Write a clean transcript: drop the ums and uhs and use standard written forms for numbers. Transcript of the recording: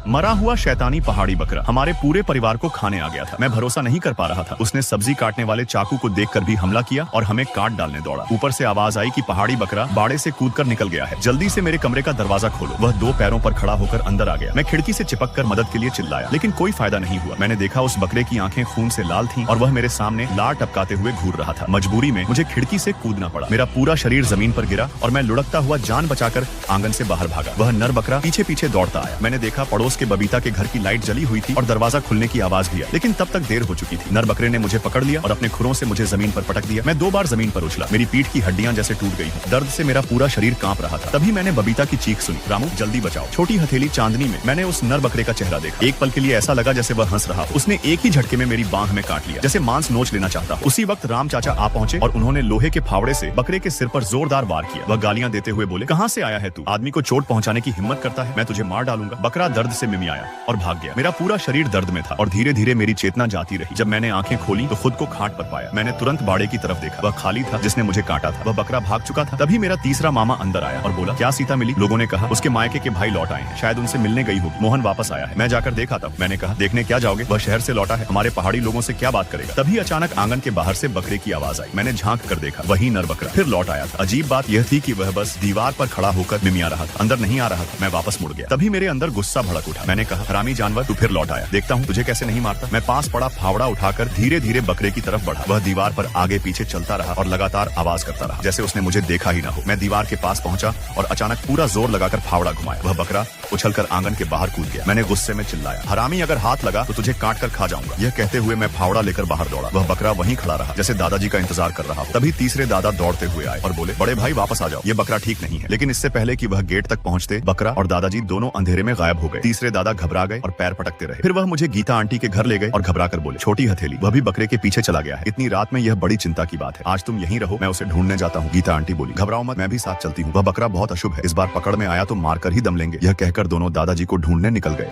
मरा हुआ शैतानी पहाड़ी बकरा हमारे पूरे परिवार को खाने आ गया था। मैं भरोसा नहीं कर पा रहा था। उसने सब्जी काटने वाले चाकू को देखकर भी हमला किया और हमें काट डालने दौड़ा। ऊपर से आवाज आई कि पहाड़ी बकरा बाड़े से कूदकर निकल गया है। जल्दी से मेरे कमरे का दरवाजा खोलो। वह 2 पैरों पर खड़ा होकर अंदर आ गया। मैं खिड़की से चिपककर मदद के लिए चिल्लाया, लेकिन कोई फायदा नहीं हुआ। मैंने देखा उस बकरे की आंखें खून से लाल थीं और वह मेरे सामने लार टपकाते हुए घूर रहा था। मजबूरी में मुझे खिड़की से कूदना पड़ा। मेरा पूरा शरीर जमीन पर गिरा और मैं लुढ़कता हुआ जान बचाकर आंगन से बाहर भागा। वह नर बकरा पीछे पीछे दौड़ता आया। मैंने देखा पड़ोस के बबीता के घर की लाइट जली हुई थी और दरवाजा खुलने की आवाज भी आई, लेकिन तब तक देर हो चुकी थी। नर बकरे ने मुझे पकड़ लिया और अपने खुरों से मुझे जमीन पर पटक दिया। मैं 2 बार जमीन पर उछला। मेरी पीठ की हड्डियां जैसे टूट गई हूं। दर्द से मेरा पूरा शरीर कांप रहा था। तभी मैंने बबीता की चीख सुनी, रामू जल्दी बचाओ। छोटी हथेली चांदनी में मैंने उस नर बकरे का चेहरा देखा। एक पल के लिए ऐसा लगा जैसे वह हंस रहा। उसने एक ही झटके में मेरी बांह में काट लिया, जैसे मांस नोच लेना चाहता हो। उसी वक्त राम चाचा आ पहुंचे और उन्होंने लोहे के फावड़े से बकरे के सिर पर जोरदार वार किया। वह गालियां देते हुए बोले, कहां से आया है तू? आदमी को चोट पहुंचाने की हिम्मत करता है? मैं तुझे मार डालूंगा। बकरा दर्द से मिमियाया और भाग गया। मेरा पूरा शरीर दर्द में था और धीरे धीरे मेरी चेतना जाती रही। जब मैंने आंखें खोली तो खुद को खाट पर पाया। मैंने तुरंत बाड़े की तरफ देखा। वह खाली था जिसने मुझे काटा था। वह बकरा भाग चुका था। तभी मेरा तीसरा मामा अंदर आया और बोला, क्या सीता मिली? लोगों ने कहा उसके मायके के भाई लौट आए हैं, शायद उनसे मिलने गई होगी। मोहन वापस आया है, मैं जाकर देखा था। मैंने कहा, देखने क्या जाओगे? वह शहर से लौटा है, हमारे पहाड़ी लोगों से क्या बात करेगा? तभी अचानक आंगन के बाहर से बकरे की आवाज आई। मैंने झांक कर देखा, वही नर बकरा फिर लौट आया था। अजीब बात यह थी कि वह बस दीवार पर खड़ा होकर मिमिया रहा था, अंदर नहीं आ रहा था। मैं वापस मुड़ गया। तभी मेरे अंदर गुस्सा भड़क उठा। मैंने कहा, हरामी जानवर, तू फिर लौट आया, देखता हूँ तुझे कैसे नहीं मारता। मैं पास पड़ा फावड़ा उठाकर धीरे धीरे बकरे की तरफ बढ़ा। वह दीवार पर आगे पीछे चलता रहा और लगातार आवाज करता रहा, जैसे उसने मुझे देखा ही ना हो। मैं दीवार के पास पहुंचा और अचानक पूरा जोर लगाकर फावड़ा घुमाया। वह बकरा उछलकर आंगन के बाहर कूद गया। मैंने गुस्से में चिल्लाया, हरामी, अगर हाथ लगा तो तुझे काट कर खा जाऊंगा। यह कहते हुए मैं फावड़ा लेकर बाहर दौड़ा। वह बकरा वहीं खड़ा रहा, जैसे दादाजी का इंतजार कर रहा हो। तभी तीसरे दादा दौड़ते हुए आए और बोले, बड़े भाई वापस आ जाओ, ये बकरा ठीक नहीं है। लेकिन इससे पहले कि वह गेट तक पहुंचते, बकरा और दादाजी दोनों अंधेरे में गायब हो गए। तीसरे दादा घबरा गए और पैर पटकते रहे। फिर वह मुझे गीता आंटी के घर ले गए और घबरा कर बोले, छोटी हथेली, वह भी बकरे के पीछे चला गया है। इतनी रात में यह बड़ी चिंता की बात है। आज तुम यहीं रहो, मैं उसे ढूंढने जाता हूँ। गीता आंटी बोली, घबराओ मत, मैं भी साथ चलती हूँ। वह बकरा बहुत अशुभ है, इस बार पकड़ में आया तो मारकर ही दम लेंगे। यह कहकर दोनों दादाजी को ढूंढने निकल गए।